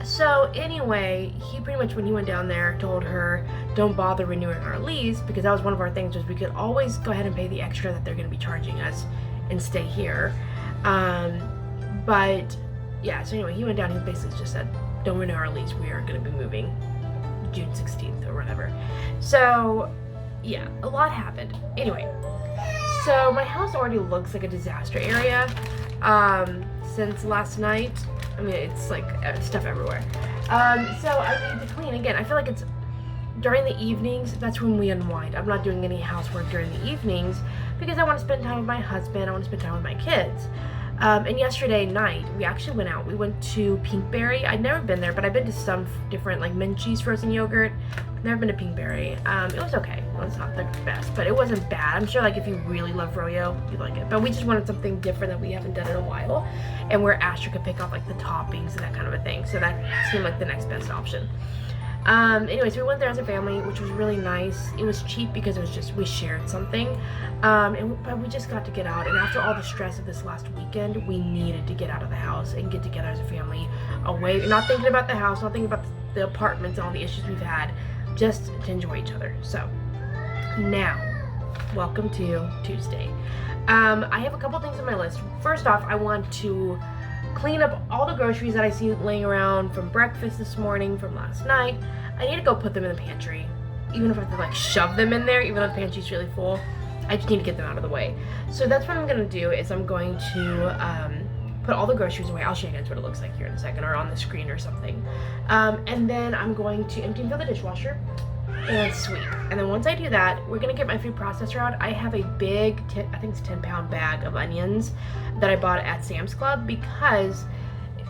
So anyway, he pretty much, when he went down there, told her, don't bother renewing our lease, because that was one of our things, was we could always go ahead and pay the extra that they're going to be charging us and stay here. But yeah, so anyway, he went down. He basically just said, don't renew our lease. We are going to be moving June 16th or whatever. So yeah, a lot happened. Anyway, so my house already looks like a disaster area since last night. I mean, it's like stuff everywhere. So I need to clean again. I feel like it's during the evenings, that's when we unwind. I'm not doing any housework during the evenings because I want to spend time with my husband. I want to spend time with my kids. And yesterday night, we actually went out. We went to Pinkberry. I'd never been there, but I've been to some different, like, Menchie's frozen yogurt. I've never been to Pinkberry. It was okay. It was not the best, but it wasn't bad. I'm sure, like, if you really love froyo, you'd like it. But we just wanted something different that we haven't done in a while, and where Asher could pick off, like, the toppings and that kind of a thing. So that seemed like the next best option. Anyways, we went there as a family, which was really nice. It was cheap because it was just, we shared something. But we just got to get out. And after all the stress of this last weekend, we needed to get out of the house and get together as a family, away, not thinking about the house, not thinking about the apartments and all the issues we've had, just to enjoy each other. So, now, welcome to Tuesday. I have a couple things on my list. First off, I want to clean up all the groceries that I see laying around from breakfast this morning, from last night. I need to go put them in the pantry. Even if I have to, like, shove them in there, even though the pantry's really full, I just need to get them out of the way. So that's what I'm going to do, is I'm going to put all the groceries away. I'll show you guys what it looks like here in a second, or on the screen or something. And then I'm going to empty and fill the dishwasher and sweep. And then once I do that, we're going to get my food processor out. I have a big, I think it's 10-pound bag of onions that I bought at Sam's Club, because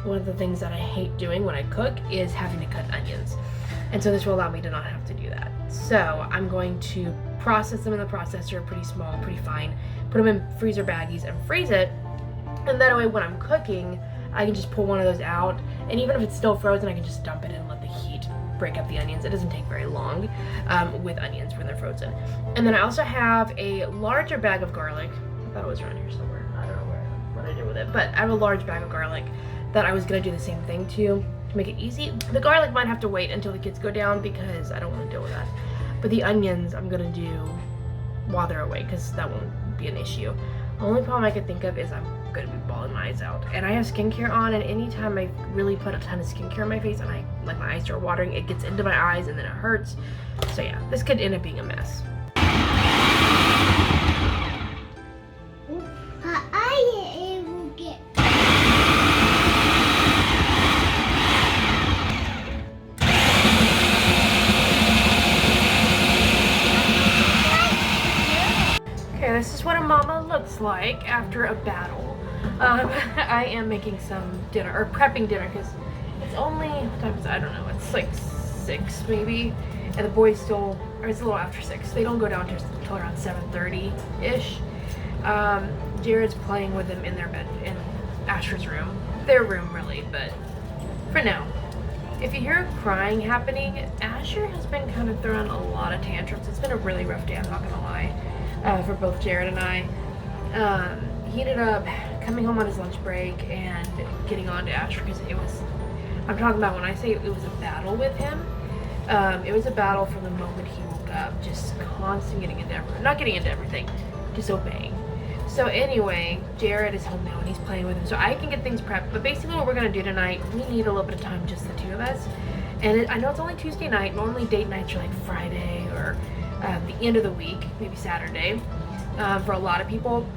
one of the things that I hate doing when I cook is having to cut onions. And so this will allow me to not have to do that. So I'm going to process them in the processor, pretty small, pretty fine, put them in freezer baggies and freeze it. And that way when I'm cooking, I can just pull one of those out. And even if it's still frozen, I can just dump it in and let the heat break up the onions. It doesn't take very long with onions when they're frozen. And then I also have a larger bag of garlic. I thought it was around here somewhere. I don't know what I did with it. But I have a large bag of garlic that I was going to do the same thing to make it easy. The garlic might have to wait until the kids go down because I don't want to deal with that. But the onions I'm going to do while they're away, because that won't be an issue. The only problem I can think of is I'm going to be bawling my eyes out. And I have skincare on, and anytime I really put a ton of skincare on my face and my eyes start watering, it gets into my eyes and then it hurts. So yeah, this could end up being a mess. This is what a mama looks like after a battle. I am making some dinner, or prepping dinner, because it's only, what time is it? I don't know, it's like 6 maybe, and the boys still, or it's a little after 6. They don't go down until around 7:30-ish. Jared's playing with them in their bed, in Asher's room. Their room, really, but for now. If you hear crying happening, Asher has been kind of throwing a lot of tantrums. It's been a really rough day, I'm not gonna lie. For both Jared and I. He ended up coming home on his lunch break and getting on to Asher, because it was, I'm talking about when I say it was a battle with him, it was a battle from the moment he woke up, just constantly not getting into everything, disobeying. So anyway, Jared is home now and he's playing with him, so I can get things prepped. But basically what we're going to do tonight, we need a little bit of time, just the two of us. And I know it's only Tuesday night. Normally date nights are like Friday or the end of the week, maybe Saturday, for a lot of people,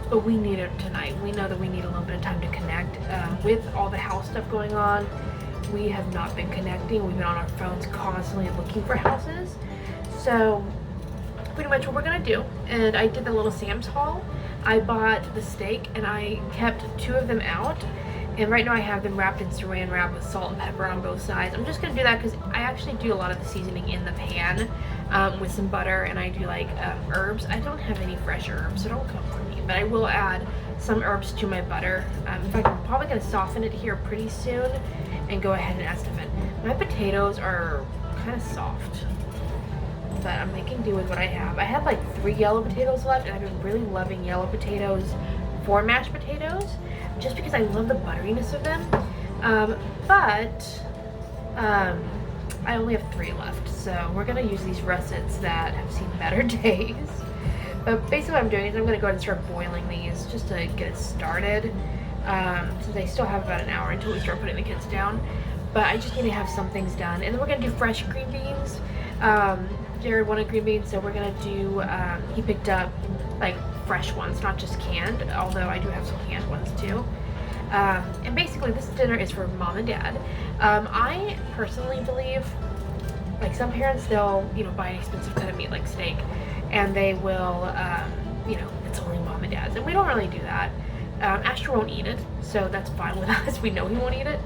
but we need it tonight. We know that we need a little bit of time to connect. With all the house stuff going on, we have not been connecting. We've been on our phones constantly looking for houses. So pretty much what we're gonna do, and I did the little Sam's haul. I bought the steak and I kept 2 of them out, and right now I have them wrapped in saran wrap with salt and pepper on both sides. I'm just gonna do that because I actually do a lot of the seasoning in the pan with some butter, and I do like herbs. I don't have any fresh herbs, so don't come for me, but I will add some herbs to my butter. In fact, I'm probably gonna soften it here pretty soon and go ahead and add stuff in. My potatoes are kind of soft, but I'm making do with what I have. I have like 3 yellow potatoes left, and I've been really loving yellow potatoes for mashed potatoes, just because I love the butteriness of them. I only have 3 left, so we're gonna use these russets that have seen better days. But basically what I'm doing is I'm going to go ahead and start boiling these just to get it started. Since I still have about an hour until we start putting the kids down. But I just need to have some things done. And then we're going to do fresh green beans. Jared wanted green beans, so we're going to do, he picked up like fresh ones, not just canned, although I do have some canned ones too. And basically this dinner is for mom and dad. I personally believe, like some parents, they'll, buy an expensive cut of meat like steak, and they will, it's only mom and dad's, and we don't really do that. Asher won't eat it, so that's fine with us. We know he won't eat it.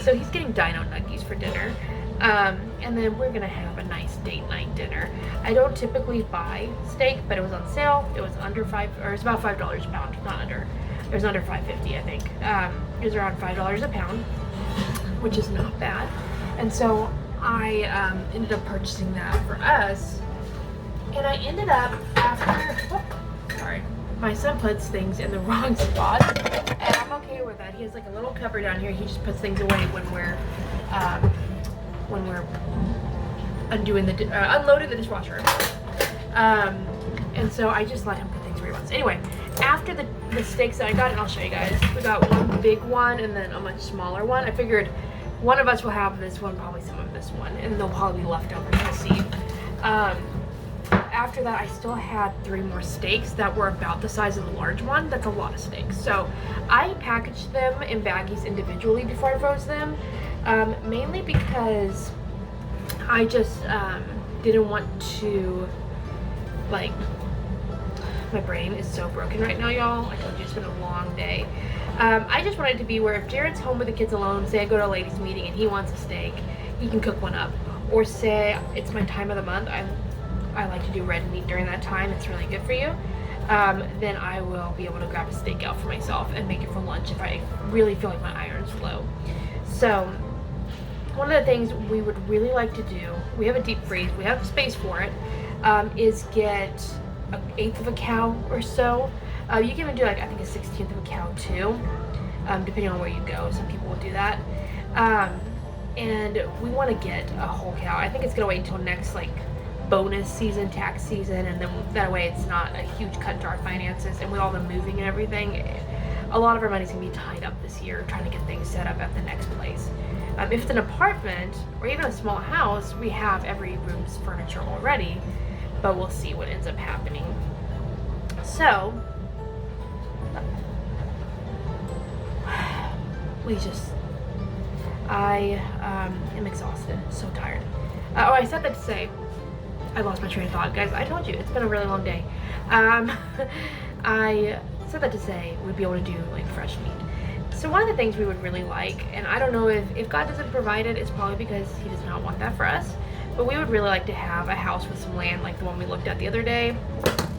So he's getting dino nuggies for dinner. And then we're gonna have a nice date night dinner. I don't typically buy steak, but it was on sale. It was under it's about $5 a pound, not under. It was under $5.50, I think. It was around $5 a pound, which is not bad. And so I ended up purchasing that for us. And I ended up my son puts things in the wrong spot, and I'm okay with that. He has like a little cover down here. He just puts things away when we're unloading the dishwasher. And so I just let him put things where he wants. Anyway, after the steaks that I got, and I'll show you guys, we got one big one and then a much smaller one. I figured one of us will have this one, probably some of this one, and they'll probably be leftovers. We'll see. After that, I still had 3 more steaks that were about the size of the large one. That's a lot of steaks. So I packaged them in baggies individually before I froze them, mainly because I just didn't want to, like, my brain is so broken right now, y'all. I told you it's been a long day. I just wanted it to be where if Jared's home with the kids alone, say I go to a ladies' meeting and he wants a steak, he can cook one up. Or say it's my time of the month, I like to do red meat during that time, it's really good for you, then I will be able to grab a steak out for myself and make it for lunch if I really feel like my iron's low. So one of the things we would really like to do, we have a deep freeze, we have space for it, is get an 1/8 of a cow or so. You can even do like, I think, a 1/16 of a cow too, depending on where you go. Some people will do that. And we want to get a whole cow. I think it's gonna wait until next like bonus season, tax season, and then that way it's not a huge cut to our finances. And with all the moving and everything, a lot of our money's gonna be tied up this year trying to get things set up at the next place. If it's an apartment or even a small house, we have every room's furniture already, but we'll see what ends up happening. So I am exhausted, so tired. I said that to say, I lost my train of thought, guys. I told you, it's been a really long day. I said that to say we'd be able to do like fresh meat. So one of the things we would really like, and I don't know if God doesn't provide it, it's probably because he does not want that for us, but we would really like to have a house with some land like the one we looked at the other day.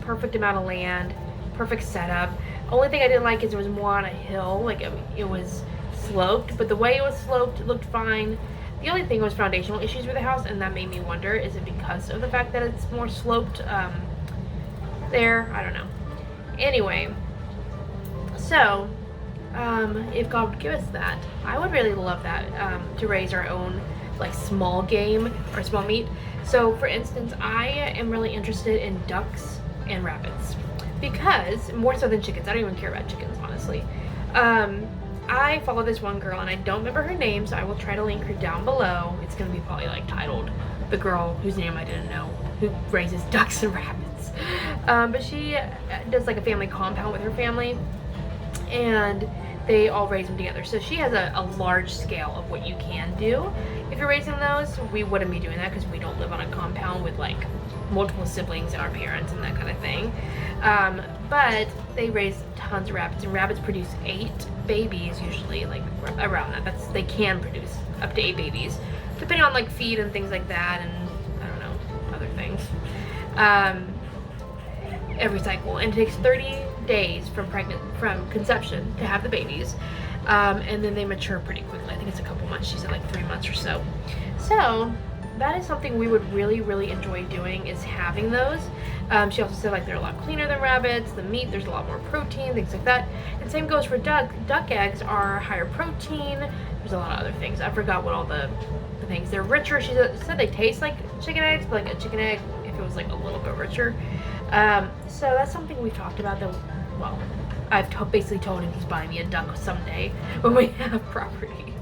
Perfect amount of land, perfect setup. Only thing I didn't like is it was more on a hill, like it was sloped, but the way it was sloped, it looked fine. The only thing was foundational issues with the house, and that made me wonder, is it because of the fact that it's more sloped there? I don't know. Anyway, so if God would give us that, I would really love that, to raise our own like small game or small meat. So for instance, I am really interested in ducks and rabbits, because more so than chickens. I don't even care about chickens, honestly. I follow this one girl, and I don't remember her name, so I will try to link her down below. It's gonna be probably like titled "The Girl Whose Name I Didn't Know Who Raises Ducks and Rabbits." But she does like a family compound with her family, and they all raise them together. So she has a large scale of what you can do if you're raising those. We wouldn't be doing that because we don't live on a compound with like multiple siblings and our parents and that kind of thing. But they raise tons of rabbits, and rabbits produce 8 babies usually, like around that. They can produce up to 8 babies, depending on like feed and things like that, and I don't know, other things. Every cycle, and it takes 30 days from conception to have the babies, and then they mature pretty quickly. I think it's a couple months. She said like 3 months or so. So that is something we would really enjoy doing, is having those. She also said like they're a lot cleaner than rabbits. The meat, there's a lot more protein, things like that. And same goes for duck. Duck eggs are higher protein. There's a lot of other things. I forgot what all the things. They're richer. She said they taste like chicken eggs, but like a chicken egg if it was like a little bit richer. So that's something we've talked about. Well, I've basically told him he's buying me a duck someday when we have property.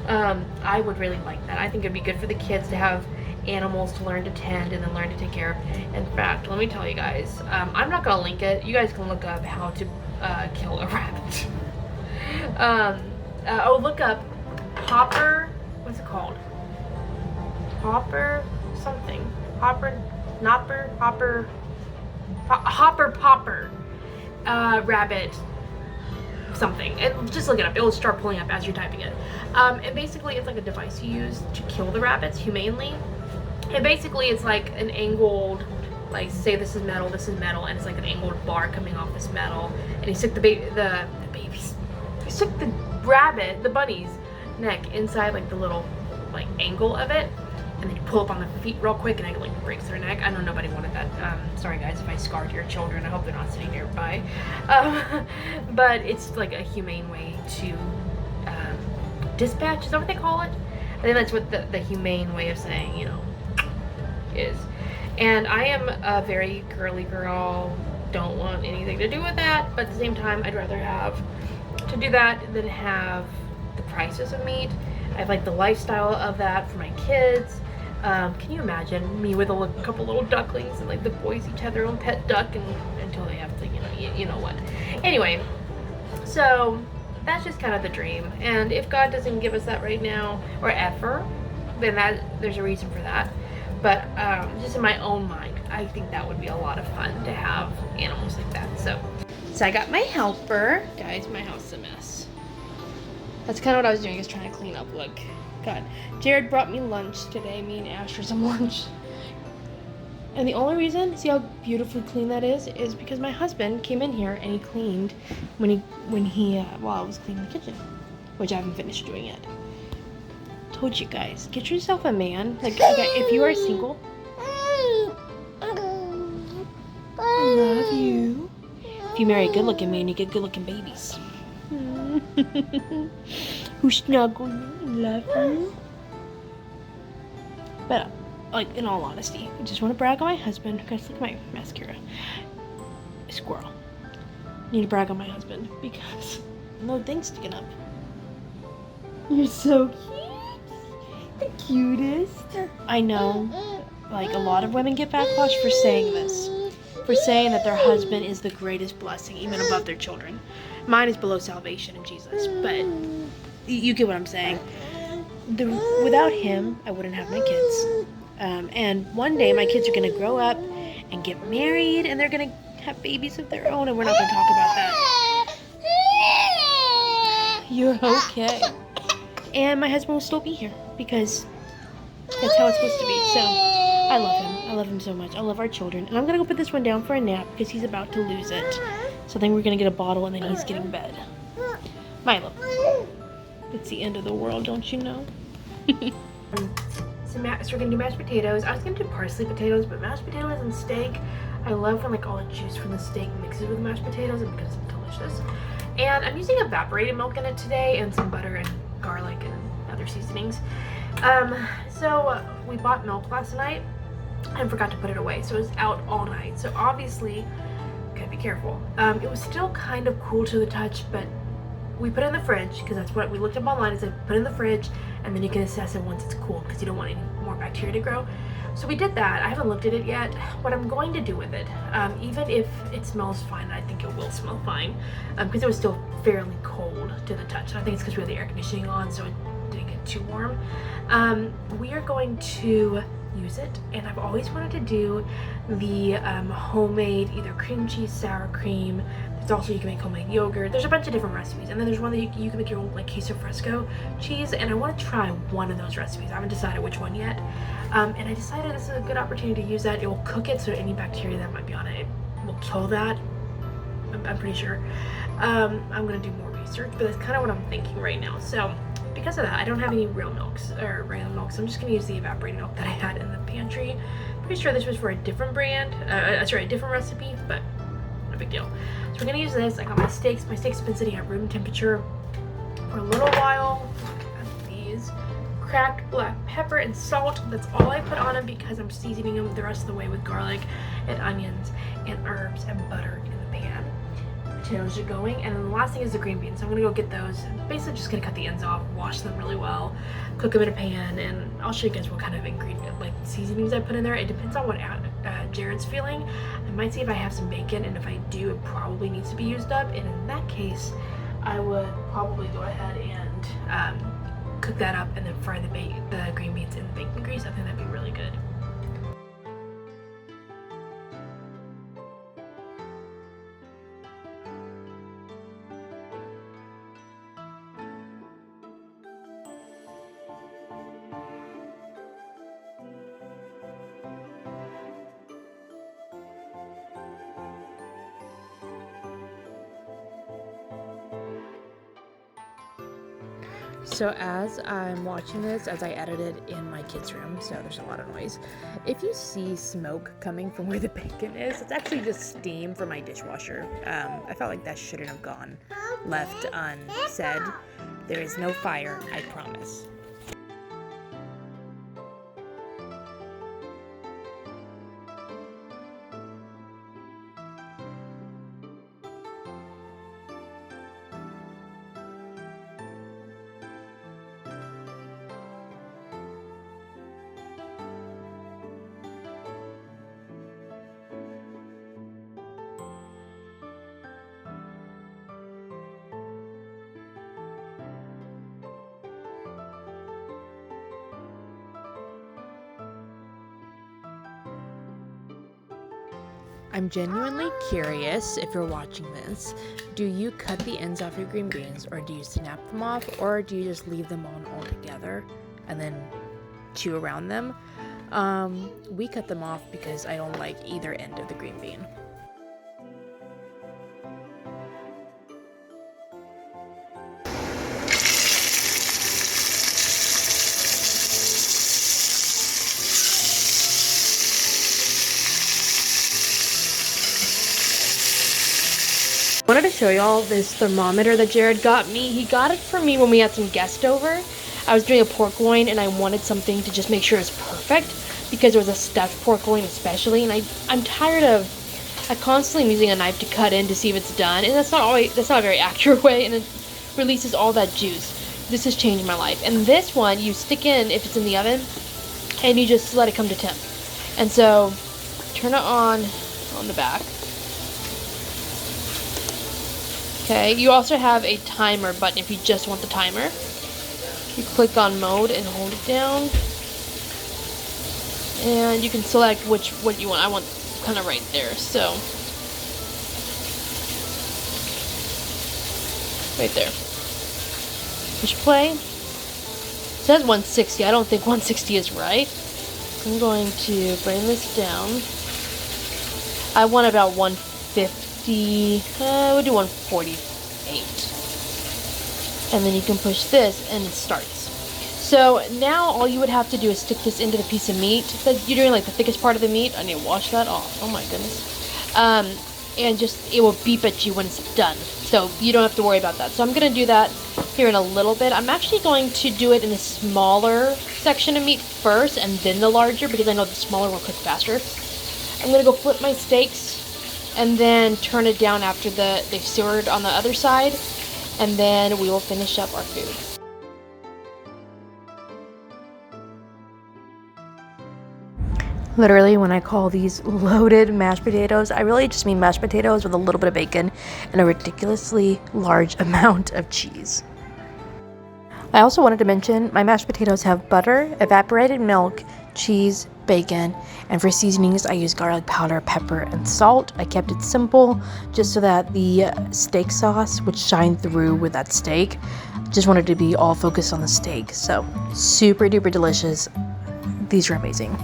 I would really like that. I think it'd be good for the kids to have animals to learn to tend and then learn to take care of. In fact, let me tell you guys, I'm not gonna link it. You guys can look up how to kill a rabbit. Look up Hopper. What's it called? Hopper something. Hopper Popper rabbit something, and just look it up. It will start pulling up as you're typing it. And basically it's like a device you use to kill the rabbits humanely. And basically it's like an angled, like say this is metal, and it's like an angled bar coming off this metal, and he stuck the babies, he stuck the rabbit, the bunny's neck inside like the little like angle of it, and then you pull up on the feet real quick, and it like breaks their neck. I know nobody wanted that. Sorry guys if I scarred your children. I hope they're not sitting nearby. But it's like a humane way to dispatch. Is that what they call it? I think that's what the humane way of saying, you know, is. And I am a very girly girl. Don't want anything to do with that. But at the same time, I'd rather have to do that than have the prices of meat. I have like the lifestyle of that for my kids. Can you imagine me with a couple little ducklings and like the boys each have their own pet duck and until they have to, you know what. Anyway, so that's just kind of the dream. And if God doesn't give us that right now or ever, then there's a reason for that. But just in my own mind, I think that would be a lot of fun to have animals like that. So I got my helper. Guys, my house is a mess. That's kind of what I was doing, is trying to clean up. Look, God, Jared brought me lunch today, me and Asher some lunch. And the only reason, see how beautifully clean that is because my husband came in here and he cleaned while I was cleaning the kitchen, which I haven't finished doing yet. Told you guys, get yourself a man. Like, okay, if you are single, I love you. If you marry a good-looking man, you get good-looking babies. Who snuggle you and love you. But like, in all honesty, I just want to brag on my husband. Guys, look at my mascara. Squirrel. Need to brag on my husband because no thing's sticking up. You're so cute. The cutest. I know, like, a lot of women get backlash for saying this. For saying that their husband is the greatest blessing, even above their children. Mine is below salvation in Jesus, but you get what I'm saying. Without him, I wouldn't have my kids. And one day, my kids are going to grow up and get married, and they're going to have babies of their own, and we're not going to talk about that. You're okay. And my husband will still be here, because that's how it's supposed to be. So, I love him. I love him so much. I love our children. And I'm going to go put this one down for a nap, because he's about to lose it. So then we're going to get a bottle, and then he's getting bed. Milo. It's the end of the world, don't you know? So we're gonna do mashed potatoes. I was gonna do parsley potatoes, but mashed potatoes and steak, I love when like all the juice from the steak mixes with the mashed potatoes and becomes delicious. And I'm using evaporated milk in it today and some butter and garlic and other seasonings. So we bought milk last night and forgot to put it away, so it was out all night. So obviously, gotta be careful. It was still kind of cool to the touch, but we put it in the fridge because that's what we looked up online. It said put it in the fridge and then you can assess it once it's cool because you don't want any more bacteria to grow. So we did that. I haven't looked at it yet. What I'm going to do with it, even if it smells fine, I think it will smell fine because it was still fairly cold to the touch. And I think it's because we had the air conditioning on, so it didn't get too warm. We are going to use it, and I've always wanted to do the homemade either cream cheese, sour cream. There's also, you can make homemade yogurt. There's a bunch of different recipes, and then there's one that you can make your own like queso fresco cheese, and I want to try one of those recipes. I haven't decided which one yet, and I decided this is a good opportunity to use that. It will cook it, so any bacteria that might be on it will kill that. I'm pretty sure. I'm gonna do more research, but that's kind of what I'm thinking right now. So because of that, I don't have any real milks or random milk, so I'm just gonna use the evaporated milk that I had in the pantry. Pretty sure this was for a different brand, sorry, a different recipe, but no big deal. So we're gonna use this. I got my steaks. My steaks have been sitting at room temperature for a little while. Got these cracked black pepper and salt. That's all I put on them because I'm seasoning them the rest of the way with garlic and onions and herbs and butter in the pan. Potatoes are going, and then the last thing is the green beans. So I'm gonna go get those. Basically just gonna cut the ends off, wash them really well, cook them in a pan, and I'll show you guys what kind of ingredient, like seasonings I put in there. It depends on what Jared's feeling. I might see if I have some bacon, and if I do, it probably needs to be used up, and in that case I would probably go ahead and cook that up and then fry the green beans in the bacon grease. I think that'd be really good. So as I'm watching this, as I edited in my kids' room, so there's a lot of noise, if you see smoke coming from where the bacon is, it's actually just steam from my dishwasher. I felt like that shouldn't have gone left unsaid. There is no fire, I promise. I'm genuinely curious, if you're watching this, do you cut the ends off your green beans, or do you snap them off, or do you just leave them on all together and then chew around them? We cut them off because I don't like either end of the green bean. I wanted to show y'all this thermometer that Jared got me. He got it for me when we had some guests over. I was doing a pork loin and I wanted something to just make sure it's perfect because it was a stuffed pork loin especially, and I'm tired of constantly using a knife to cut in to see if it's done, and that's not a very accurate way, and it releases all that juice. This has changed my life. And this one you stick in if it's in the oven and you just let it come to temp. And so turn it on the back. Okay, you also have a timer button if you just want the timer. You click on mode and hold it down. And you can select what you want. I want kind of right there, so. Right there. Push play. It says 160. I don't think 160 is right. I'm going to bring this down. I want about 150. We'll do 148. And then you can push this and it starts. So now all you would have to do is stick this into the piece of meat. You're doing like the thickest part of the meat. I need to wash that off. Oh my goodness. And just, it will beep at you when it's done. So you don't have to worry about that. So I'm going to do that here in a little bit. I'm actually going to do it in the smaller section of meat first and then the larger because I know the smaller will cook faster. I'm going to go flip my steaks and then turn it down after they've seared on the other side, and then we will finish up our food. Literally, when I call these loaded mashed potatoes, I really just mean mashed potatoes with a little bit of bacon and a ridiculously large amount of cheese. I also wanted to mention my mashed potatoes have butter, evaporated milk, cheese, bacon, and for seasonings I use garlic powder, pepper, and salt. I kept it simple just so that the steak sauce would shine through with that steak. Just wanted to be all focused on the steak. So super duper delicious. These are amazing.